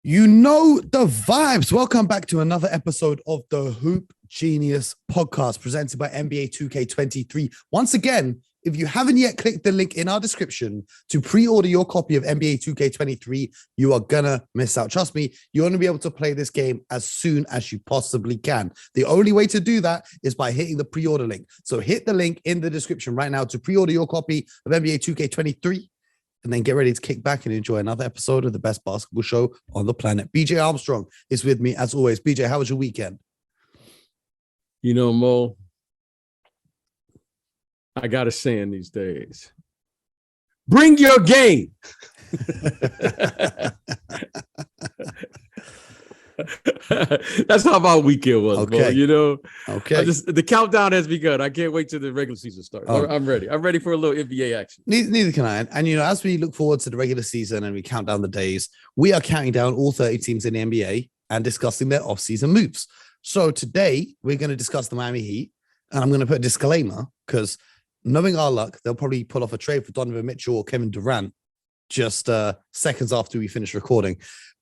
You know the vibes. Welcome back to another episode of the Hoop Genius podcast presented by NBA 2K23. Once again, if you haven't yet clicked the link in our description to pre-order your copy of NBA 2K23, you are gonna miss out. Trust me, you want to be able to play this game as soon as you possibly can. The only way to do that is by hitting the pre-order link. So hit the link in the description right now to pre-order your copy of NBA 2K23. And then get ready to kick back and enjoy another episode of the best basketball show on the planet. BJ Armstrong is with me as always. BJ, how was your weekend? You know, Mo, I got a saying these days. Bring your game. That's how my weekend was, okay. Mo, you know? Okay. The countdown has begun. I can't wait till the regular season starts. Oh. I'm ready. I'm ready for a little NBA action. Neither can I. And, you know, as we look forward to the regular season and we count down the days, we are counting down all 30 teams in the NBA and discussing their offseason moves. So today we're going to discuss the Miami Heat. And I'm going to put a disclaimer because knowing our luck, they'll probably pull off a trade for Donovan Mitchell or Kevin Durant just seconds after we finish recording.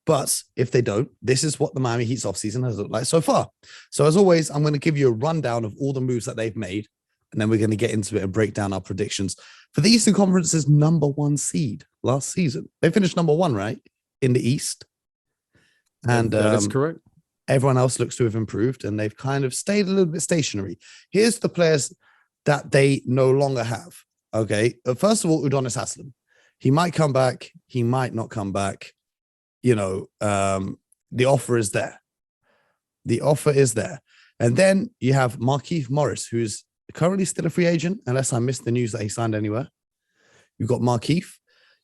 But if they don't, this is what the Miami Heat's offseason has looked like so far. So as always, I'm going to give you a rundown of all the moves that they've made, and then we're going to get into it and break down our predictions for the Eastern Conference's #1 seed last season. They finished #1, right, in the East. And that's correct. Everyone else looks to have improved, and they've kind of stayed a little bit stationary. Here's the players that they no longer have. Okay, first of all, Udonis Haslem. He might come back. He might not come back. You know, the offer is there. The offer is there. And then you have Markieff Morris, who's currently still a free agent, unless I missed the news that he signed anywhere. You've got Markieff.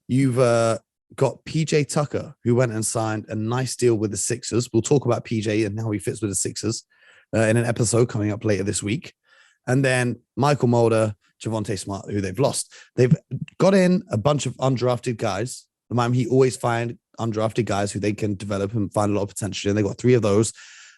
You've got PJ Tucker, who went and signed a nice deal with the Sixers. We'll talk about PJ and how he fits with the Sixers in an episode coming up later this week. And then Michael Mulder, Javonte Smart, who they've lost. They've got in a bunch of undrafted guys. The Miami Heat always find undrafted guys who they can develop and find a lot of potential in. They got 3 of those.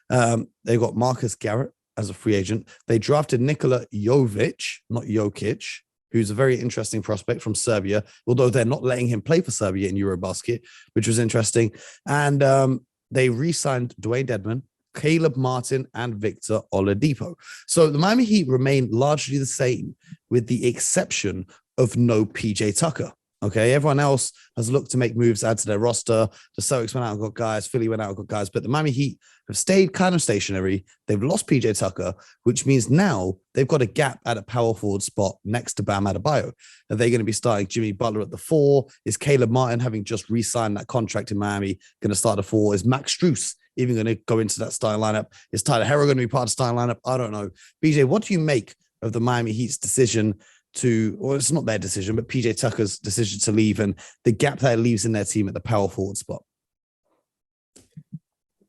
They've got Marcus Garrett as a free agent. They drafted Nikola Jovic, not Jokic, who's a very interesting prospect from Serbia, although they're not letting him play for Serbia in Eurobasket, which was interesting. And they re-signed Dwayne Dedmon, Caleb Martin, and Victor Oladipo. So the Miami Heat remain largely the same, with the exception of no PJ Tucker. Okay, everyone else has looked to make moves, add to their roster. The Celtics went out and got guys. Philly went out and got guys. But the Miami Heat have stayed kind of stationary. They've lost PJ Tucker, which means now they've got a gap at a power forward spot next to Bam Adebayo. Are they going to be starting Jimmy Butler at the 4? Is Caleb Martin, having just re-signed that contract in Miami, going to start the 4? Is Max Strus even going to go into that starting lineup? Is Tyler Herro going to be part of the starting lineup? I don't know. BJ, what do you make of the Miami Heat's decision well, it's not their decision, but PJ Tucker's decision to leave and the gap that it leaves in their team at the power forward spot?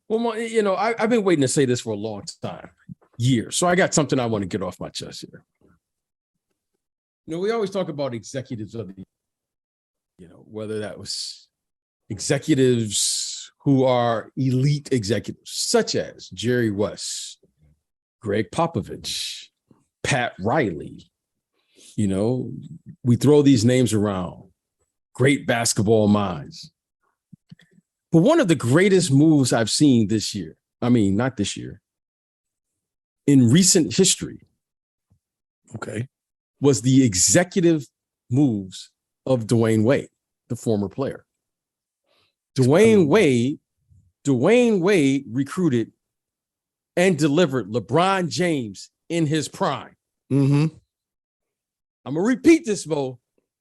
Well, you know, I've been waiting to say this for a long time, years. So I got something I want to get off my chest here. You know, we always talk about executives of the, you know, whether that was executives who are elite executives, such as Jerry West, Greg Popovich, Pat Riley. You know, we throw these names around, great basketball minds. But one of the greatest moves I've seen this year, I mean, not this year, in recent history, okay, was the executive moves of Dwayne Wade, the former player. Dwayne Wade recruited and delivered LeBron James in his prime. Mm-hmm. I'm going to repeat this, Mo.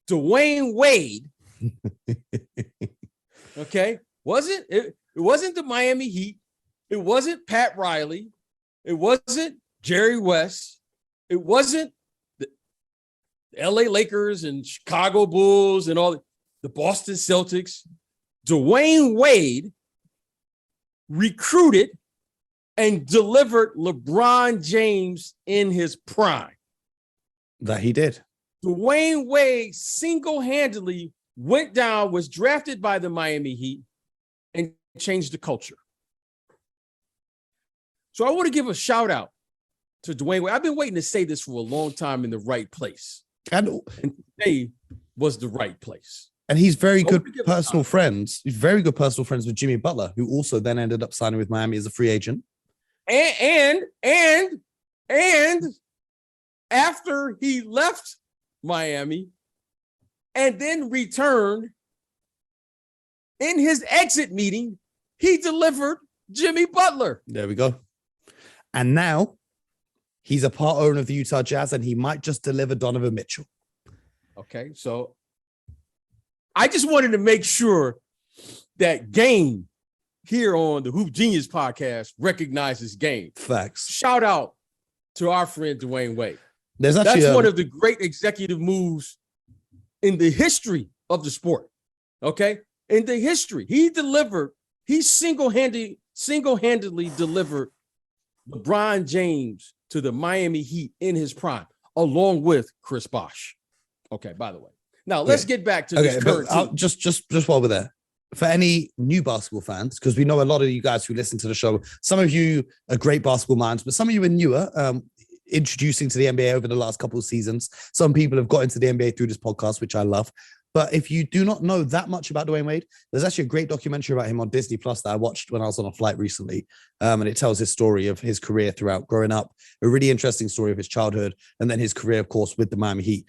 Dwayne Wade, okay, it wasn't the Miami Heat. It wasn't Pat Riley. It wasn't Jerry West. It wasn't the LA Lakers and Chicago Bulls and all the Boston Celtics. Dwayne Wade recruited and delivered LeBron James in his prime. That he did. Dwayne Wade single-handedly went down, was drafted by the Miami Heat, and changed the culture. So I want to give a shout out to Dwayne Wade. I've been waiting to say this for a long time, in the right place. And today was the right place. And he's very So good we give personal friends. He's very good personal friends with Jimmy Butler, who also then ended up signing with Miami as a free agent. And after he left Miami and then returned, in his exit meeting, he delivered Jimmy Butler. There we go. And now he's a part owner of the Utah Jazz, and he might just deliver Donovan Mitchell. Okay, so I just wanted to make sure that Game here on the Hoop Genius podcast recognizes Game. Facts. Shout out to our friend Dwayne Wade. There's actually That's one of the great executive moves in the history of the sport. Okay, in the history, he single-handedly delivered LeBron James to the Miami Heat in his prime, along with Chris Bosh. Okay, by the way. Now let's get back to this current team. Just while we're there, for any new basketball fans, because we know a lot of you guys who listen to the show, some of you are great basketball minds, but some of you are newer, introducing to the NBA over the last couple of seasons. Some people have got into the NBA through this podcast, which I love. But if you do not know that much about Dwayne Wade, there's actually a great documentary about him on Disney Plus that I watched when I was on a flight recently. And it tells his story of his career throughout growing up, a really interesting story of his childhood, and then his career, of course, with the Miami Heat.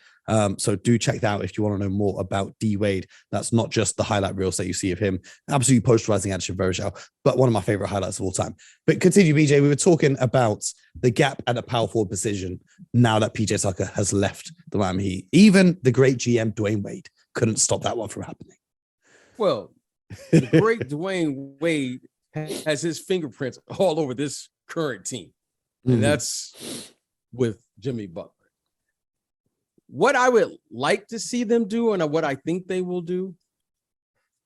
So do check that out if you want to know more about D Wade. That's not just the highlight reels that you see of him. Absolutely posterizing action, very shallow, but one of my favorite highlights of all time. But continue, BJ. We were talking about the gap at a power forward position now that PJ Tucker has left the Miami Heat. Even the great GM Dwayne Wade couldn't stop that one from happening. Well, the great Dwayne Wade has his fingerprints all over this current team, and that's with Jimmy Butler. What I would like to see them do, and what I think they will do,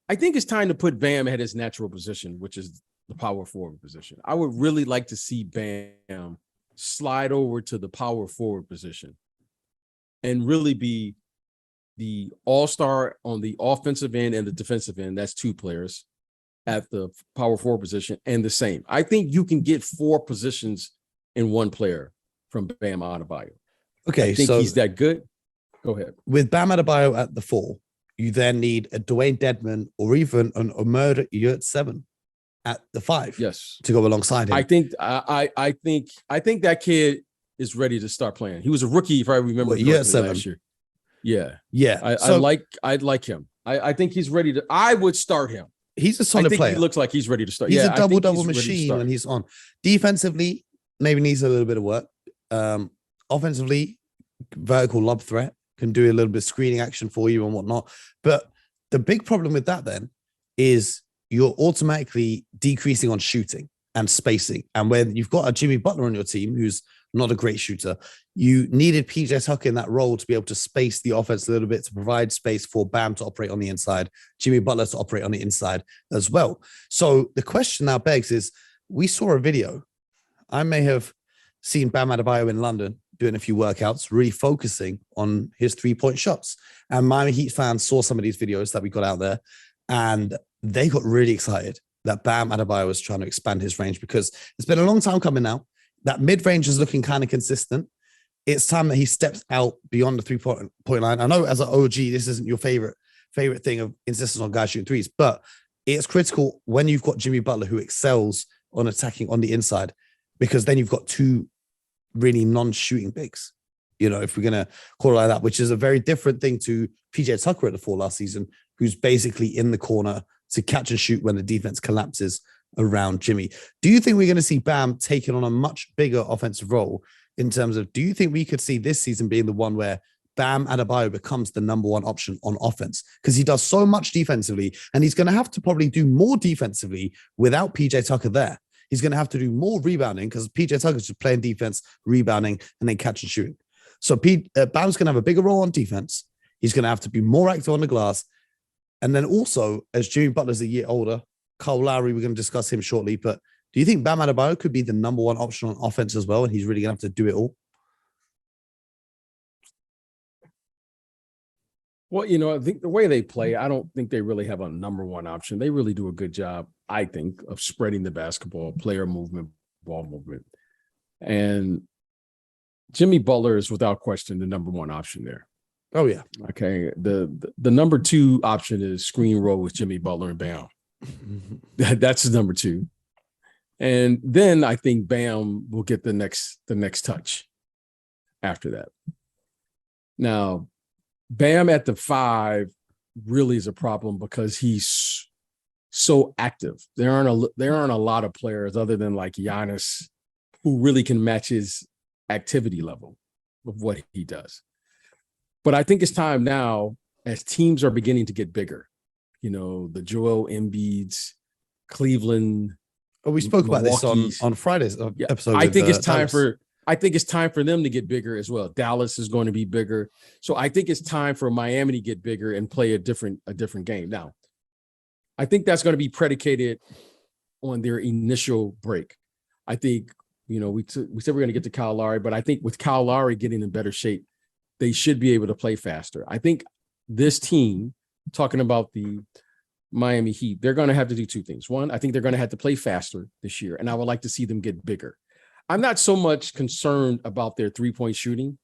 I think it's time to put Bam at his natural position, which is the power forward position. I would really like to see Bam slide over to the power forward position and really be the all-star on the offensive end and the defensive end. That's two players at the power forward position, and the same. I think you can get 4 positions in one player from Bam Adebayo. Okay, I think he's that good. Go ahead. With Bam Adebayo at the 4, you then need a Dwayne Dedmon or even an Omer Yurtseven at the 5. Yes, to go alongside him. I think that kid is ready to start playing. He was a rookie, if I remember correctly, last year. Yeah. I'd like him. I think he's ready to. I would start him. He's a solid player. He looks like he's ready to start. He's a double machine when he's on. Defensively, maybe needs a little bit of work. Offensively, vertical lob threat, can do a little bit of screening action for you and whatnot. But the big problem with that then is you're automatically decreasing on shooting and spacing. And when you've got a Jimmy Butler on your team, who's not a great shooter, you needed PJ Tucker in that role to be able to space the offense a little bit, to provide space for Bam to operate on the inside, Jimmy Butler to operate on the inside as well. So the question now begs is, we saw a video. I may have seen Bam Adebayo in London doing a few workouts, really focusing on his 3-point shots. And Miami Heat fans saw some of these videos that we got out there, and they got really excited that Bam Adebayo was trying to expand his range, because it's been a long time coming now. That mid-range is looking kind of consistent. It's time that he steps out beyond the 3-point line. I know as an OG, this isn't your favorite thing of insistence on guys shooting threes, but it's critical when you've got Jimmy Butler, who excels on attacking on the inside, because then you've got 2 really non-shooting bigs, if we're going to call it like that, which is a very different thing to PJ Tucker at the 4 last season, who's basically in the corner to catch and shoot when the defense collapses around Jimmy. Do you think we're going to see Bam taking on a much bigger offensive role in terms of, do you think we could see this season being the one where Bam Adebayo becomes the number 1 option on offense? Because he does so much defensively, and he's going to have to probably do more defensively without PJ Tucker there. He's going to have to do more rebounding, because PJ Tucker's just playing defense, rebounding, and then catch and shooting. So Bam's going to have a bigger role on defense. He's going to have to be more active on the glass. And then also, as Jimmy Butler's a year older, Kyle Lowry, we're going to discuss him shortly, but do you think Bam Adebayo could be the number 1 option on offense as well, and he's really going to have to do it all? Well, I think the way they play, I don't think they really have a number 1 option. They really do a good job, I think, of spreading the basketball, player movement, ball movement. And Jimmy Butler is without question the number 1 option there. Oh yeah. Okay. The number 2 option is screen roll with Jimmy Butler and Bam. That's the number 2. And then I think Bam will get the next touch after that. Now, Bam at the 5 really is a problem because he's so active. There aren't a lot of players other than like Giannis who really can match his activity level of what he does. But I think it's time now, as teams are beginning to get bigger, the Joel Embiid's, Cleveland. Oh, we spoke about this on Friday's episode. I think it's time for them to get bigger as well. Dallas is going to be bigger. So I think it's time for Miami to get bigger and play a different game. Now, I think that's going to be predicated on their initial break. I think, we said we're going to get to Kyle Lowry, but I think with Kyle Lowry getting in better shape, they should be able to play faster. I think this team, talking about the Miami Heat, they're going to have to do 2 things. One, I think they're going to have to play faster this year, and I would like to see them get bigger. I'm not so much concerned about their 3-point shooting.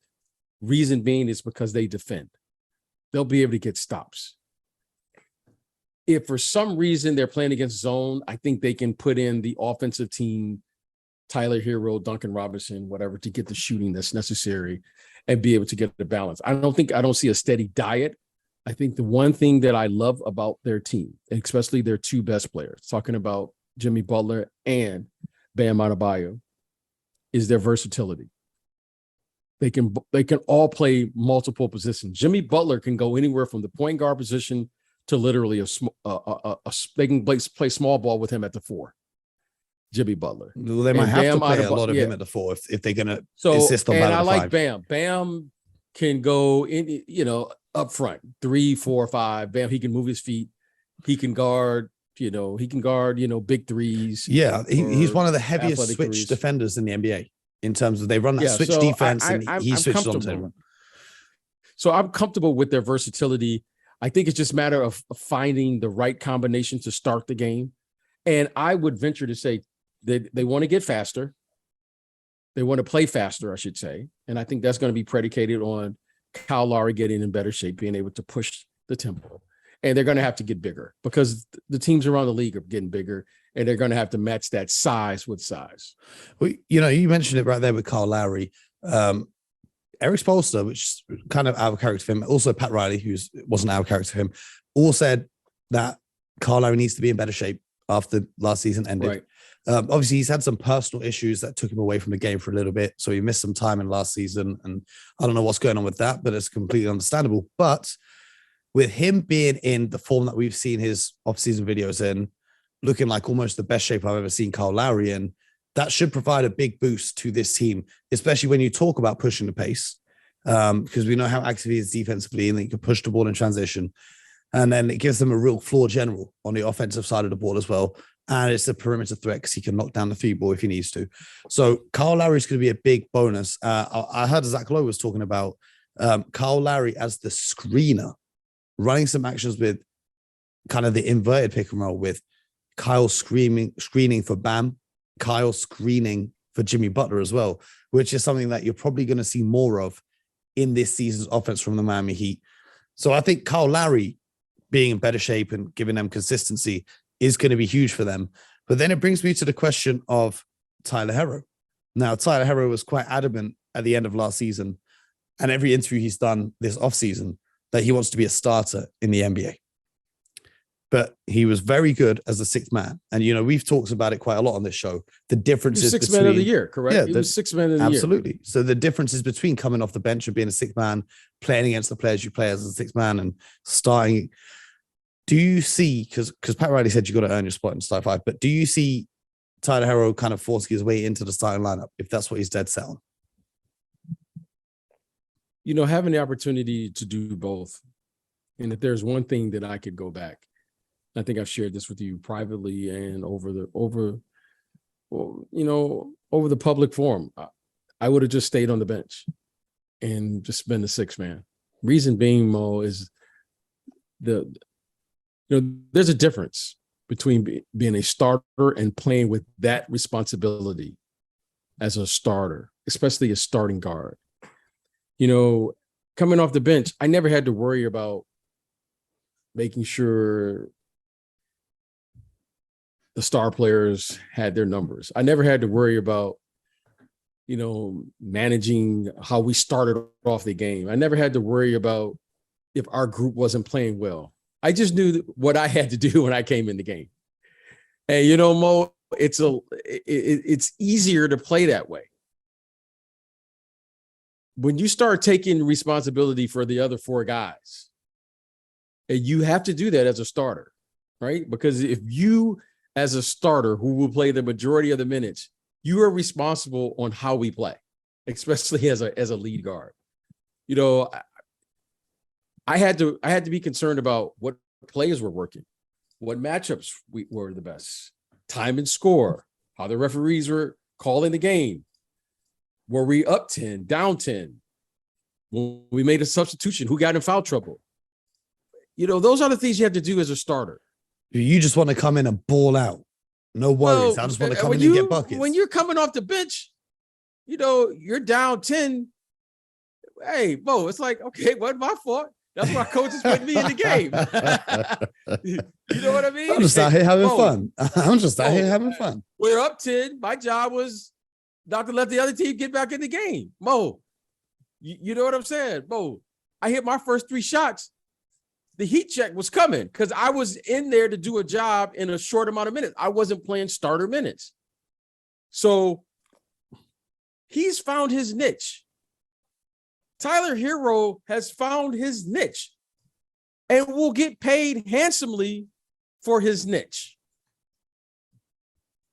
Reason being is because they defend. They'll be able to get stops. If for some reason they're playing against zone, I think they can put in the offensive team, Tyler Hero, Duncan Robinson, whatever, to get the shooting that's necessary and be able to get the balance. I don't see a steady diet. I think the one thing that I love about their team, especially their 2 best players, talking about Jimmy Butler and Bam Adebayo, is their versatility. They can all play multiple positions. Jimmy Butler can go anywhere from the point guard position to literally they can play small ball with him at the 4. Jimmy Butler. Well, they might have to play a lot of him at the 4 if they're going to insist on that. And I like 5. Bam. Bam can go in, up front, 3, 4, 5. Bam, he can move his feet. He can guard, big threes. Yeah, he's one of the heaviest switch defenders in the NBA in terms of they run that switch defense and he switches on to everyone. So I'm comfortable with their versatility. I think it's just a matter of finding the right combination to start the game. And I would venture to say that they want to get faster. They want to play faster, I should say. And I think that's going to be predicated on Kyle Lowry getting in better shape, being able to push the tempo. And they're going to have to get bigger because the teams around the league are getting bigger, and they're going to have to match that size with size. Well, you mentioned it right there with Kyle Lowry. Eric Spoelstra, which is kind of out of character for him, also Pat Riley, who wasn't out of character for him, all said that Kyle Lowry needs to be in better shape after last season ended. Right. Obviously, he's had some personal issues that took him away from the game for a little bit. So he missed some time in last season. And I don't know what's going on with that, but it's completely understandable. But with him being in the form that we've seen his offseason videos in, looking like almost the best shape I've ever seen Kyle Lowry in, that should provide a big boost to this team, especially when you talk about pushing the pace, because we know how active he is defensively and he can push the ball in transition. And then it gives them a real floor general on the offensive side of the ball as well. And it's a perimeter threat because he can knock down the 3 ball if he needs to. So Kyle Lowry is going to be a big bonus. I heard Zach Lowe was talking about Kyle Lowry as the screener, running some actions with kind of the inverted pick and roll with Kyle screening for Bam, Kyle screening for Jimmy Butler as well, which is something that you're probably going to see more of in this season's offense from the Miami Heat. So I think Kyle Lowry being in better shape and giving them consistency is going to be huge for them. But then it brings me to the question of Tyler Hero. Now, Tyler Hero was quite adamant at the end of last season and every interview he's done this offseason that he wants to be a starter in the NBA. But he was very good as the 6th man. And, we've talked about it quite a lot on this show. The differences between 6th man of the year, correct? Yeah, he was 6th man of the year. Absolutely. So the differences between coming off the bench and being a 6th man, playing against the players you play as a 6th man and starting. Do you see, because Pat Riley said you got to earn your spot in starting 5, but do you see Tyler Hero kind of forcing his way into the starting lineup if that's what he's dead set on? Having the opportunity to do both, and if there's one thing that I could go back, I think I've shared this with you privately and over the public forum, I would have just stayed on the bench and just been the 6th man. Reason being, Mo, is there's a difference between being a starter and playing with that responsibility as a starter, especially a starting guard. coming off the bench, I never had to worry about making sure the star players had their numbers. I never had to worry about, managing how we started off the game. I never had to worry about if our group wasn't playing well. I just knew what I had to do when I came in the game. And, Mo, it's easier to play that way. When you start taking responsibility for the other four guys, and you have to do that as a starter, right? Because if you, as a starter who will play the majority of the minutes, you are responsible on how we play, especially as a lead guard. I had to be concerned about what plays were working, what matchups were the best, time and score, how the referees were calling the game. Were we up 10, down 10? When we made a substitution, who got in foul trouble? Those are the things you have to do as a starter. You just want to come in and ball out. No worries. I just want to come in and get buckets. When you're coming off the bench, you're down 10. Hey, Bo, it's like, okay, wasn't my fault. That's why coaches put me in the game. You know what I mean? I'm just out here having fun. I'm just out here having fun. We're up 10. My job was not to let the other team get back in the game. Mo, you know what I'm saying? Mo, I hit my first 3 shots. The heat check was coming because I was in there to do a job in a short amount of minutes. I wasn't playing starter minutes. So he's found his niche. Tyler Hero has found his niche and will get paid handsomely for his niche.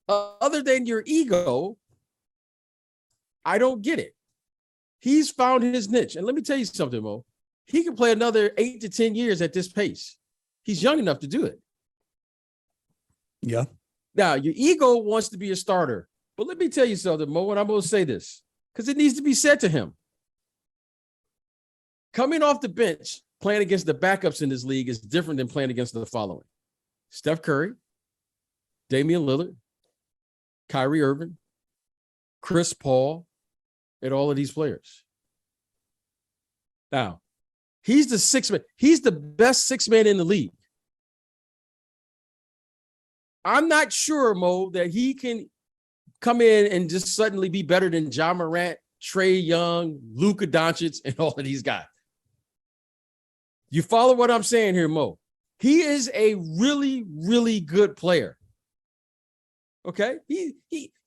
Other than your ego, I don't get it. He's found his niche. And let me tell you something, Mo. He can play another 8 to 10 years at this pace. He's young enough to do it. Yeah. Now, your ego wants to be a starter. But let me tell you something, Mo, and I'm going to say this because it needs to be said to him. Coming off the bench, playing against the backups in this league is different than playing against the following: Steph Curry, Damian Lillard, Kyrie Irving, Chris Paul, and all of these players. Now, he's the 6th man. He's the best 6th man in the league. I'm not sure, Mo, that he can come in and just suddenly be better than Ja Morant, Trae Young, Luka Doncic, and all of these guys. You follow what I'm saying here, Mo? He is a really, really good player. Okay? You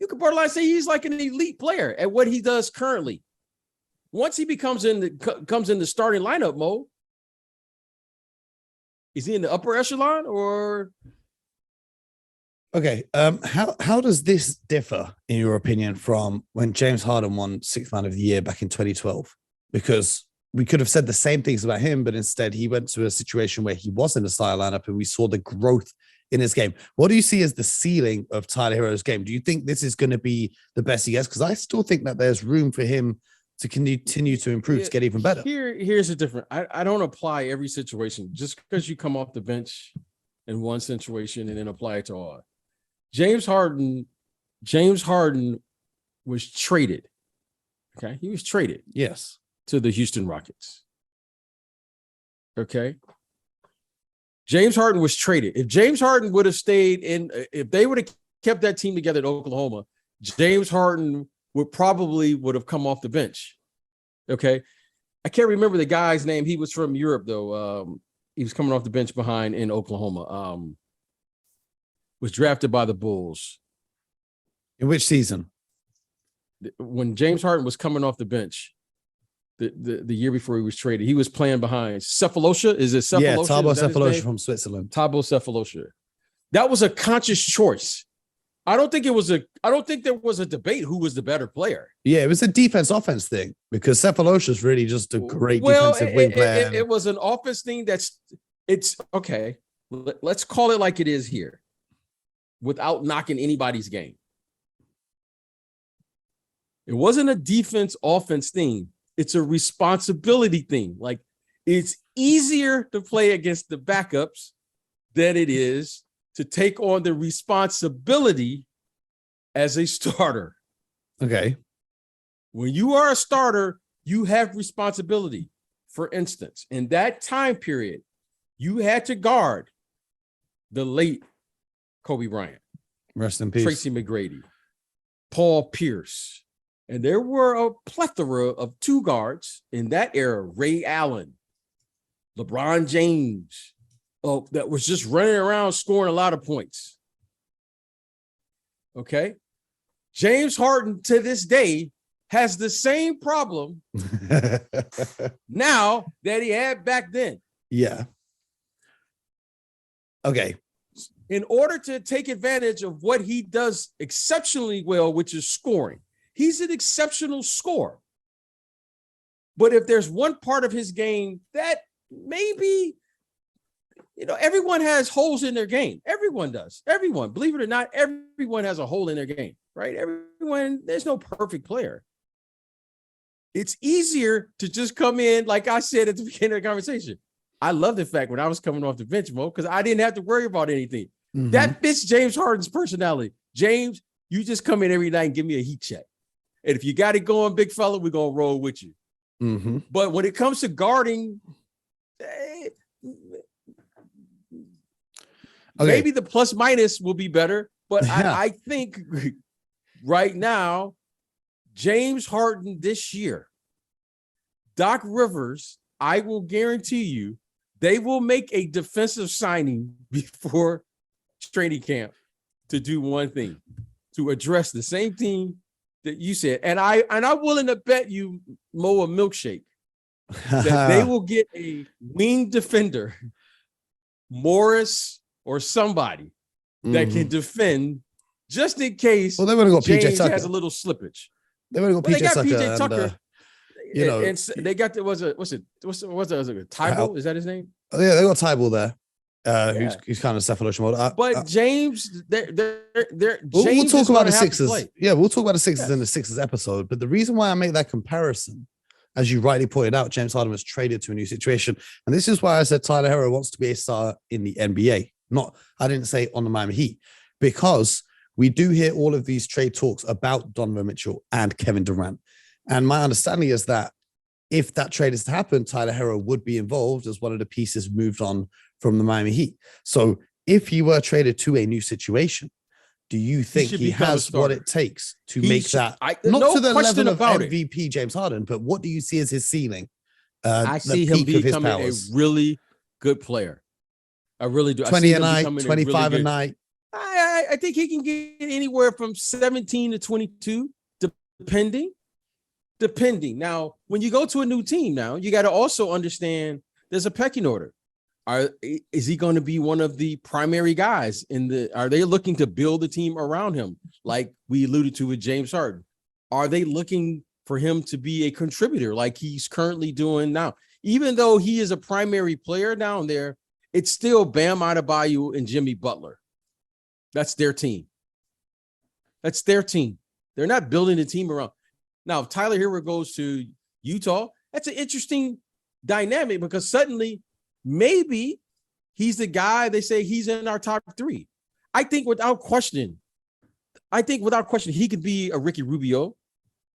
could borderline say he's like an elite player at what he does currently. Once he comes in the starting lineup, Mo, is he in the upper echelon or? Okay. How does this differ, in your opinion, from when James Harden won 6th Man of the Year back in 2012? Because we could have said the same things about him, but instead he went to a situation where he was in the starting lineup and we saw the growth in his game. What do you see as the ceiling of Tyler Hero's game? Do you think this is going to be the best he gets? Because I still think that there's room for him to continue to improve, to get even better. Here's the difference. I don't apply every situation just because you come off the bench in one situation and then apply it to all. James Harden was traded. Okay. He was traded. Yes. To the Houston Rockets. Okay. James Harden was traded. If James Harden would have stayed if they would have kept that team together at Oklahoma, James Harden would have come off the bench. Okay. I can't remember the guy's name. He was from Europe, though. He was coming off the bench behind in Oklahoma. Was drafted by the Bulls. In which season? When James Harden was coming off the bench, the year before he was traded, he was playing behind Cephalosha. Is it Cephalosha? Yeah, Thabo Cephalosha from Switzerland. Thabo Cephalosha. That was a conscious choice. I don't think there was a debate who was the better player. Yeah, it was a defense-offense thing because Cephalosha is really just a great defensive wing player. It was an offense thing it's okay. Let's call it like it is here without knocking anybody's game. It wasn't a defense-offense thing. It's a responsibility thing. Like, it's easier to play against the backups than it is to take on the responsibility as a starter. Okay. When you are a starter, you have responsibility for instance, in that time period, you had to guard the late Kobe Bryant, Rest in peace. Tracy McGrady, Paul Pierce. And there were a plethora of two guards in that era, Ray Allen, LeBron James, that was just running around scoring a lot of points. Okay. James Harden to this day has the same problem now that he had back then. Yeah. Okay. In order to take advantage of what he does exceptionally well, which is scoring, he's an exceptional scorer. But if there's one part of his game that maybe, everyone has holes in their game. Everyone does. Everyone, believe it or not, everyone has a hole in their game, right? Everyone, there's no perfect player. It's easier to just come in, like I said at the beginning of the conversation. I love the fact when I was coming off the bench, Mo, because I didn't have to worry about anything. Mm-hmm. That fits James Harden's personality. James, you just come in every night and give me a heat check. And if you got it going, big fella, we're going to roll with you. Mm-hmm. But when it comes to guarding, maybe the plus minus will be better. But I think right now, James Harden this year, Doc Rivers, I will guarantee you, they will make a defensive signing before training camp to do one thing, to address the same thing that you said. And I'm willing to bet you, Mo, a milkshake, that they will get a wing defender, Morris or somebody that can defend just in case. Well, they're going to go James PJ Tucker. Has a little slippage. They're going to go PJ Tucker. And they got what's it Tybalt? Is that his name? Oh yeah, they got Tybalt there. Who's kind of cephalosha mode. But James, we'll talk about the Sixers. Yeah, we'll talk about the Sixers in the Sixers episode. But the reason why I make that comparison, as you rightly pointed out, James Harden was traded to a new situation, and this is why I said Tyler Herro wants to be a star in the NBA. I didn't say on the Miami Heat, because we do hear all of these trade talks about Donovan Mitchell and Kevin Durant. And my understanding is that if that trade is to happen, Tyler Herro would be involved as one of the pieces moved on from the Miami Heat. So if he were traded to a new situation, do you think he has what it takes to make that, not to the level of MVP James Harden, but what do you see as his ceiling? I see him becoming a really good player. I really do. 20 a night, 25 a night. I think he can get anywhere from 17 to 22, depending. Now, when you go to a new team now, you got to also understand there's a pecking order. Is he going to be one of the primary guys are they looking to build a team around him? Like we alluded to with James Harden. Are they looking for him to be a contributor like he's currently doing now? Even though he is a primary player down there, it's still Bam Adebayo and Jimmy Butler. That's their team. They're not building a team around. Now, if Tyler Herro goes to Utah, that's an interesting dynamic because suddenly maybe he's the guy they say he's in our top three. I think without question, he could be a Ricky Rubio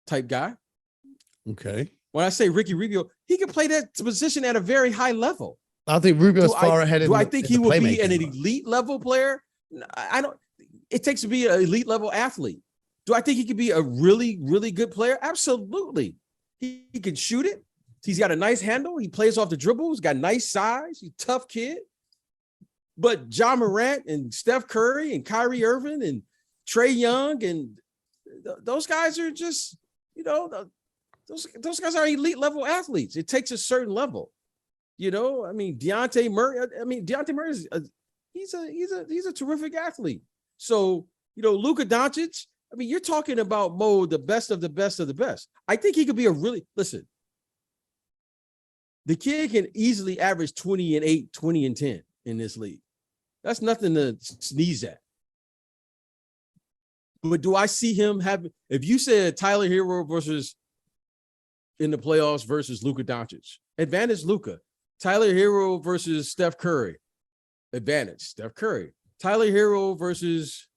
type guy. Okay. When I say Ricky Rubio, he can play that position at a very high level. I think Rubio's far ahead. Do I think he will be an elite level player? I don't. It takes to be an elite level athlete. Do I think he could be a really, really good player? Absolutely. He can shoot it. He's got a nice handle. He plays off the dribble. He's got nice size. He's a tough kid. But Ja Morant and Steph Curry and Kyrie Irving and Trae Young and those guys are just, those guys are elite level athletes. It takes a certain level. DeJounte Murray is he's a terrific athlete. So, Luka Doncic, you're talking about the best of the best of the best. I think he could be listen, the kid can easily average 20 and 8, 20 and 10 in this league. That's nothing to sneeze at. But do I see him if you said Tyler Herro versus in the playoffs versus Luka Doncic, advantage Luka. Tyler Herro versus Steph Curry, advantage Steph Curry. Tyler Herro versus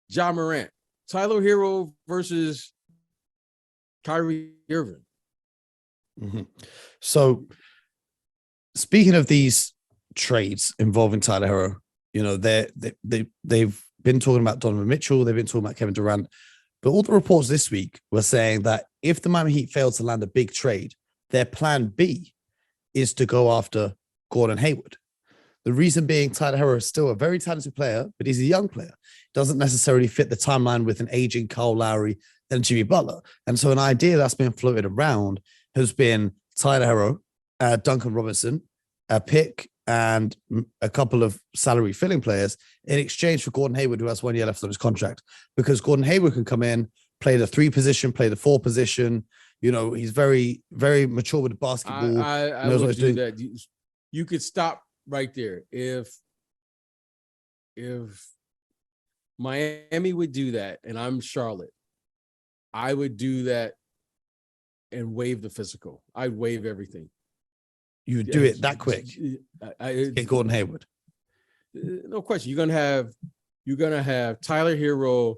Ja Morant. Tyler Herro versus Kyrie Irving. Mhm. So speaking of these trades involving Tyler Hero, they've been talking about Donovan Mitchell, they've been talking about Kevin Durant, but all the reports this week were saying that if the Miami Heat failed to land a big trade, their plan B is to go after Gordon Hayward. The reason being, Tyler Hero is still a very talented player, but he's a young player. Doesn't necessarily fit the timeline with an aging Kyle Lowry and Jimmy Butler. And so an idea that's been floated around has been Tyler Hero, Duncan Robinson, a pick, and a couple of salary filling players in exchange for Gordon Hayward, who has 1 year left on his contract. Because Gordon Hayward can come in, play the 3 position, play the 4 position. He's very, very mature with the basketball. I would do that. You could stop right there. If Miami would do that, and I'm Charlotte, I would do that and waive the physical. I'd waive everything. You would do it that quick. Get Gordon Hayward. No question. You're gonna have Tyler Hero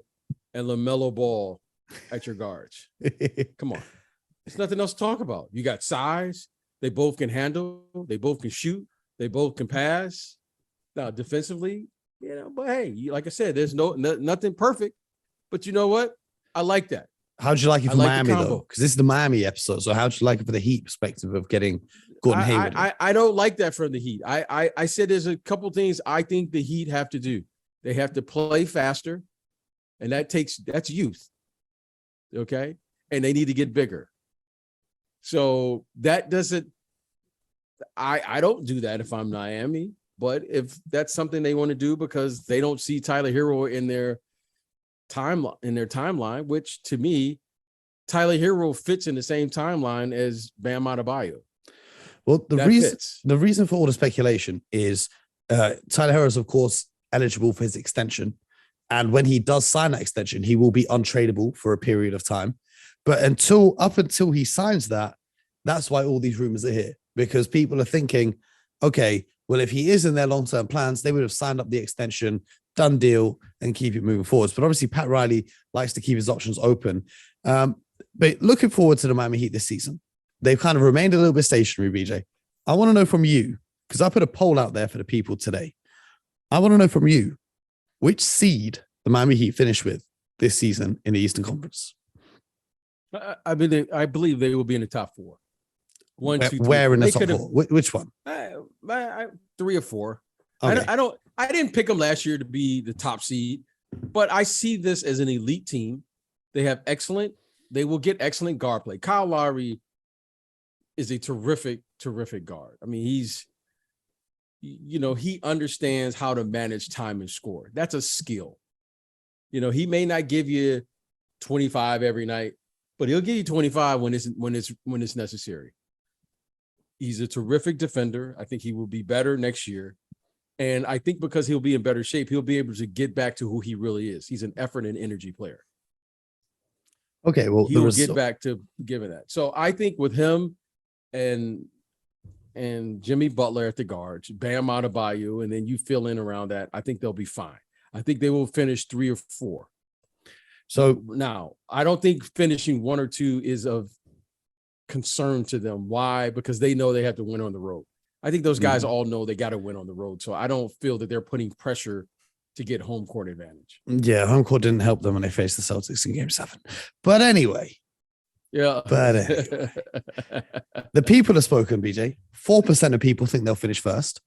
and LaMelo Ball at your guards. Come on. There's nothing else to talk about. You got size. They both can handle. They both can shoot. They both can pass. Now, defensively, but hey, like I said, there's nothing perfect. But you know what? I like that. How'd you like it for Miami, though? Because this is the Miami episode. So how'd you like it for the Heat perspective of getting Gordon Hayward? I don't like that for the Heat. I said there's a couple things I think the Heat have to do. They have to play faster, and that's youth. Okay? And they need to get bigger. So that doesn't I don't do that if I'm Miami, but if that's something they want to do because they don't see Tyler Hero in their timeline, which to me, Tyler Hero fits in the same timeline as Bam Adebayo. Well, the reason for all the speculation is Tyler Hero is, of course, eligible for his extension. And when he does sign that extension, he will be untradeable for a period of time. But up until he signs that, that's why all these rumors are here. Because people are thinking, okay, well, if he is in their long-term plans, they would have signed up the extension, done deal, and keep it moving forwards. But obviously, Pat Riley likes to keep his options open. But looking forward to the Miami Heat this season, they've kind of remained a little bit stationary, BJ. I want to know from you, because I put a poll out there for the people today. I want to know from you, which seed the Miami Heat finish with this season in the Eastern Conference? I believe they will be in the top 4. One, two, three. Where in the top 4? Which one? 3 or 4. Okay. I didn't pick them last year to be the top seed, but I see this as an elite team. They will get excellent guard play. Kyle Lowry is a terrific guard. I mean, he understands how to manage time and score. That's a skill. He may not give you 25 every night, but he'll give you 25 when it's necessary. He's a terrific defender. I think he will be better next year. And I think because he'll be in better shape, he'll be able to get back to who he really is. He's an effort and energy player. Okay, well, he'll get back to giving that. So I think with him and Jimmy Butler at the guards, Bam Adebayo, and then you fill in around that, I think they'll be fine. I think they will finish 3 or 4. So now, I don't think finishing 1 or 2 is of concern to them. Why? Because they know they have to win on the road. I think those guys all know they got to win on the road. So I don't feel that they're putting pressure to get home court advantage. Yeah, home court didn't help them when they faced the Celtics in Game 7. But anyway. Yeah. The people have spoken, BJ. 4% of people think they'll finish first.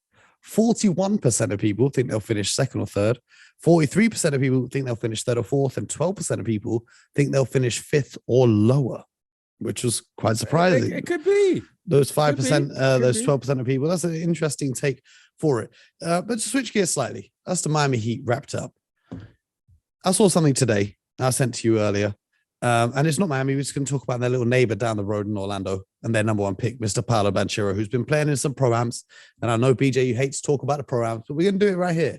41% of people think they'll finish second or third. 43% of people think they'll finish third or fourth. And 12% of people think they'll finish fifth or lower, which was quite surprising. It could be. Those 5%, those 12% of people. That's an interesting take for it. But to switch gears slightly, that's the Miami Heat wrapped up. I saw something today I sent to you earlier. And it's not Miami. We're just going to talk about their little neighbor down the road in Orlando and their number 1 pick, Mr. Paolo Banchero, who's been playing in some pro-ams. And I know, BJ, you hate to talk about the pro-ams, but we're going to do it right here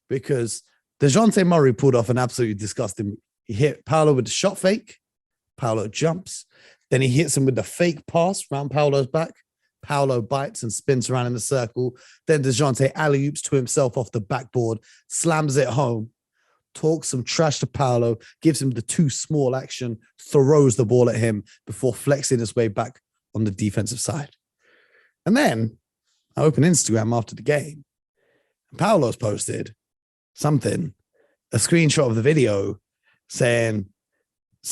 because DeJounte Murray pulled off an absolutely disgusting. He hit Paolo with the shot fake. Paolo jumps. Then he hits him with the fake pass around Paolo's back. Paolo bites and spins around in the circle. Then DeJounte alley-oops to himself off the backboard, slams it home, talks some trash to Paolo, gives him the too small action, throws the ball at him before flexing his way back on the defensive side. And then I open Instagram after the game. And Paolo's posted something, a screenshot of the video saying,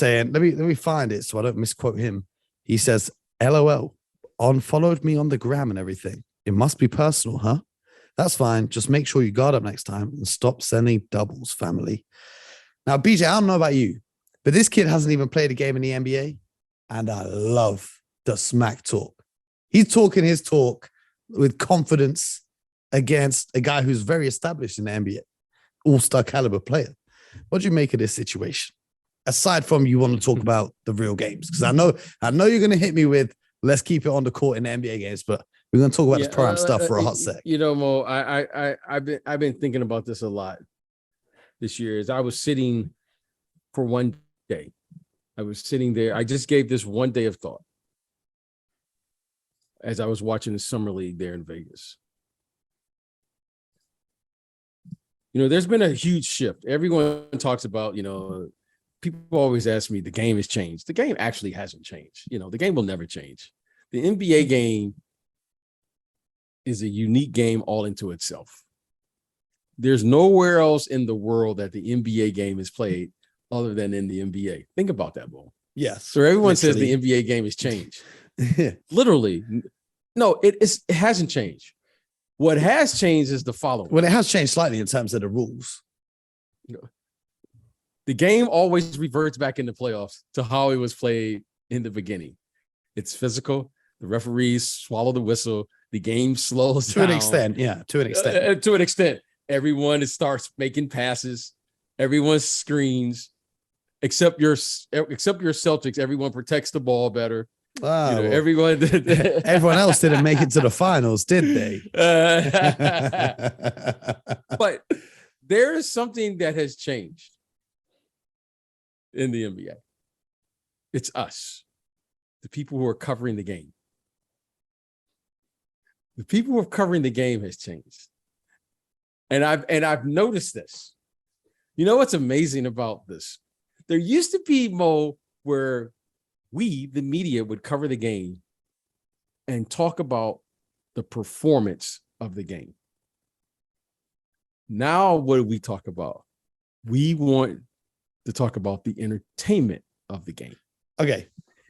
let me find it so I don't misquote him. He says, LOL, unfollowed me on the gram and everything. It must be personal, huh? That's fine. Just make sure you guard up next time and stop sending doubles, family. Now, BJ, I don't know about you, but this kid hasn't even played a game in the NBA, and I love the smack talk. He's talking his talk with confidence against a guy who's very established in the NBA, all-star caliber player. What do you make of this situation? Aside from you want to talk about the real games, because I know you're going to hit me with let's keep it on the court in the NBA games, but we're going to talk about this prime stuff for a hot sec. You know, Mo, I've been thinking about this a lot this year. As I was sitting for one day, I was sitting there. I just gave this one day of thought as I was watching the summer league there in Vegas. You know, there's been a huge shift. Everyone talks about, you know, people always ask me, the game has changed. The game actually hasn't changed. You know, the game will never change. The NBA game is a unique game all into itself. There's nowhere else in the world that the NBA game is played other than in the NBA. Think about that, Bo. Yes. So everyone says the NBA game has changed. Literally. No, it hasn't changed. What has changed is the following. Well, it has changed slightly in terms of the rules. The game always reverts back in the playoffs to how it was played in the beginning. It's physical. The referees swallow the whistle. The game slows down. To an extent, yeah, to an extent. To an extent. Everyone starts making passes. Everyone screens. Except your Celtics. Everyone protects the ball better. Wow. You know, everyone else didn't make it to the finals, did they? But there is something that has changed in the NBA. It's us, the people who are covering the game. The people who are covering the game has changed. And I've noticed this. You know what's amazing about this? There used to be, Mo, where we, the media, would cover the game and talk about the performance of the game. Now, what do we talk about? We want to talk about the entertainment of the game. Okay.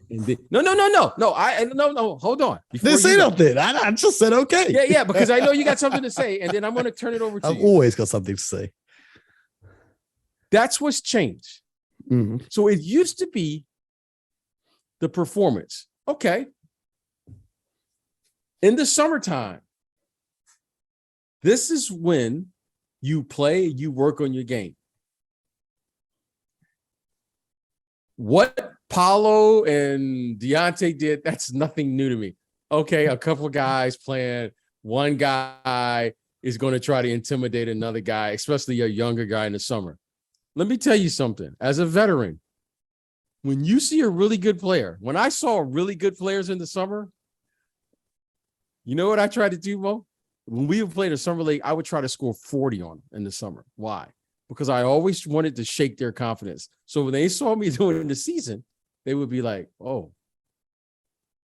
And no. Hold on. Didn't say nothing. I just said okay. Yeah, because I know you got something to say, and then I'm going to turn it over to you. I've always got something to say. That's what's changed. Mm-hmm. So it used to be the performance. Okay. In the summertime, this is when you play, you work on your game. What Paolo and DeJounte did, that's nothing new to me. Okay, a couple of guys playing. One guy is going to try to intimidate another guy, especially a younger guy in the summer. Let me tell you something. As a veteran, when you see a really good player, when I saw really good players in the summer, you know what I tried to do, Mo? When we would play the summer league, I would try to score 40 on them in the summer. Why? Because I always wanted to shake their confidence. So when they saw me doing it in the season, they would be like, oh.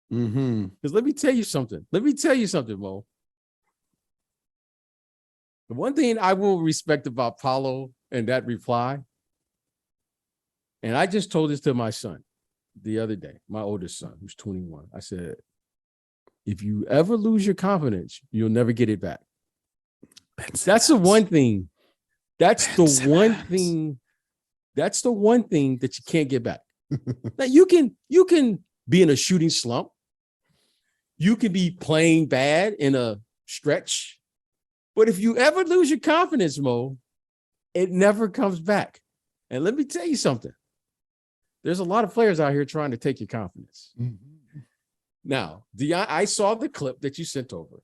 Because let me tell you something. Mo. The one thing I will respect about Paolo and that reply, and I just told this to my son the other day, my oldest son, who's 21. I said, if you ever lose your confidence, you'll never get it back. That's the one thing. That's the one thing that you can't get back. Now you can be in a shooting slump. You can be playing bad in a stretch. But if you ever lose your confidence, Mo, it never comes back. And let me tell you something. There's a lot of players out here trying to take your confidence. Mm-hmm. Now, I saw the clip that you sent over.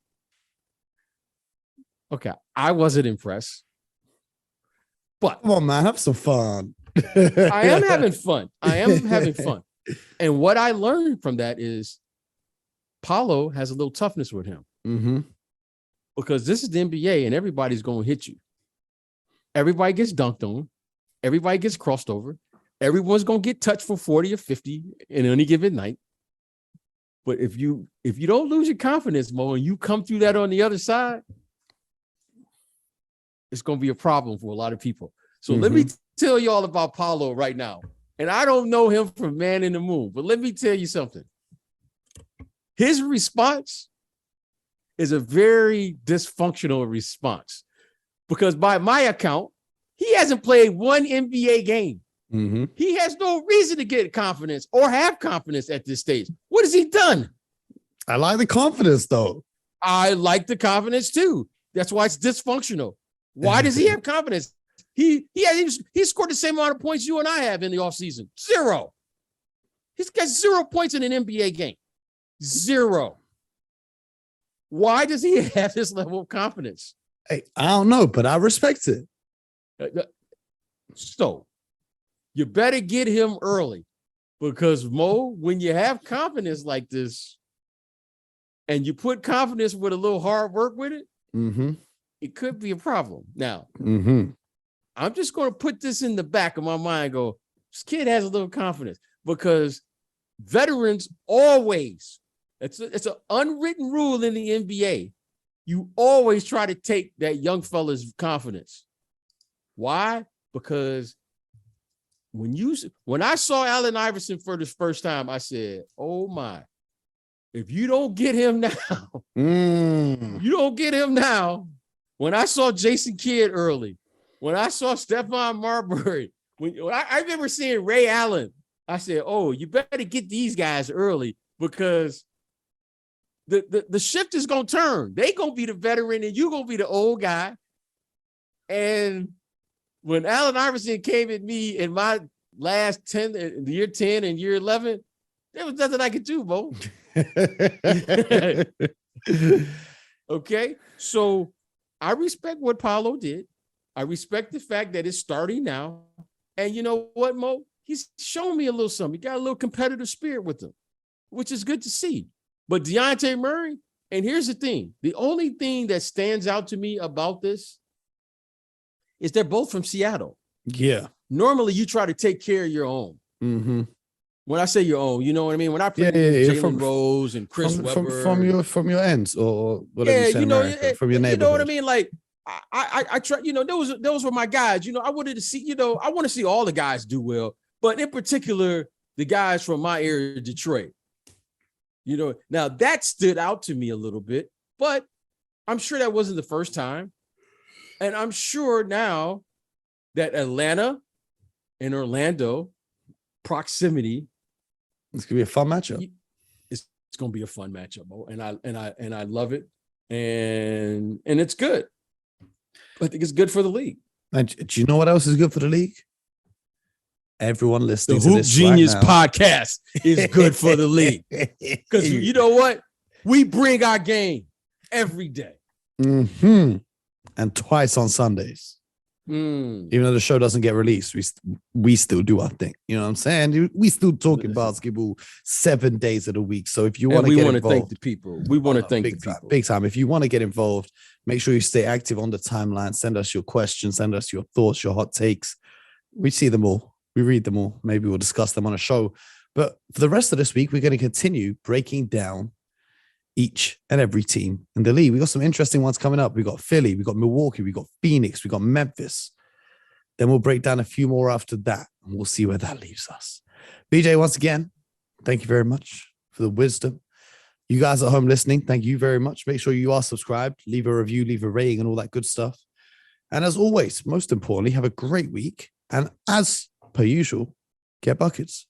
Okay, I wasn't impressed. But come on, man, have some fun. I am having fun. And what I learned from that is Paolo has a little toughness with him. Mm-hmm. Because this is the NBA and everybody's going to hit you. Everybody gets dunked on. Everybody gets crossed over. Everyone's going to get touched for 40 or 50 in any given night. But if you don't lose your confidence, Mo, and you come through that on the other side, it's going to be a problem for a lot of people. So let me tell you all about Paolo right now. And I don't know him from Man in the Moon, but let me tell you something. His response is a very dysfunctional response because by my account, he hasn't played one NBA game. He has no reason to get confidence or have confidence at this stage. What has he done? I like the confidence, though. I like the confidence, too. That's why it's dysfunctional. Why does he have confidence? He scored the same amount of points you and I have in the offseason. 0. He's got 0 points in an NBA game. 0. Why does he have this level of confidence? Hey, I don't know, but I respect it. So you better get him early because, Mo, when you have confidence like this and you put confidence with a little hard work with it, it could be a problem. Now, I'm just going to put this in the back of my mind and go, this kid has a little confidence because veterans always, it's an unwritten rule in the NBA. You always try to take that young fella's confidence. Why? Because when I saw Allen Iverson for the first time, I said, oh my, if you don't get him now, you don't get him now. When I saw Jason Kidd early, when I saw Stephon Marbury, when I remember seeing Ray Allen, I said, oh, you better get these guys early because the shift is going to turn. They going to be the veteran and you going to be the old guy. And when Allen Iverson came at me in my last 10, year 10 and year 11, there was nothing I could do, Bo. Okay. So I respect what Paolo did. I respect the fact that it's starting now. And you know what, Mo? He's shown me a little something. He got a little competitive spirit with him, which is good to see. But DeJounte Murray, and here's the thing. The only thing that stands out to me about this is they're both from Seattle. Yeah. Normally, you try to take care of your own. When I say your own, you know what I mean? When I play Jalen Rose and Chris Webber. From your ends or whatever you say in America, from your neighborhood. You know what I mean? Like, I try, those were my guys. I wanted to see, I want to see all the guys do well, but in particular, the guys from my area, Detroit. Now that stood out to me a little bit, but I'm sure that wasn't the first time. And I'm sure now that Atlanta and Orlando proximity, it's gonna be a fun matchup. It's gonna be a fun matchup, and I love it, and it's good. I think it's good for the league. And do you know what else is good for the league? Everyone listening to Hoop this Genius right now. podcast is good for the league because you know what? We bring our game every day. And twice on Sundays. Even though the show doesn't get released, we still do our thing. You know what I'm saying? We still talking basketball 7 days of the week. So if you want to get involved, thank the people. We want to thank the people. Big time. If you want to get involved, make sure you stay active on the timeline. Send us your questions. Send us your thoughts, your hot takes. We see them all. We read them all. Maybe we'll discuss them on a show. But for the rest of this week, we're going to continue breaking down each and every team in the league. We got some interesting ones coming up. We got Philly, we got Milwaukee, we got Phoenix, we got Memphis. Then we'll break down a few more after that, and we'll see where that leaves us. BJ, once again, thank you very much for the wisdom. You guys at home listening, thank you very much. Make sure you are subscribed, leave a review, leave a rating, and all that good stuff. And as always, most importantly, have a great week. And as per usual, get buckets.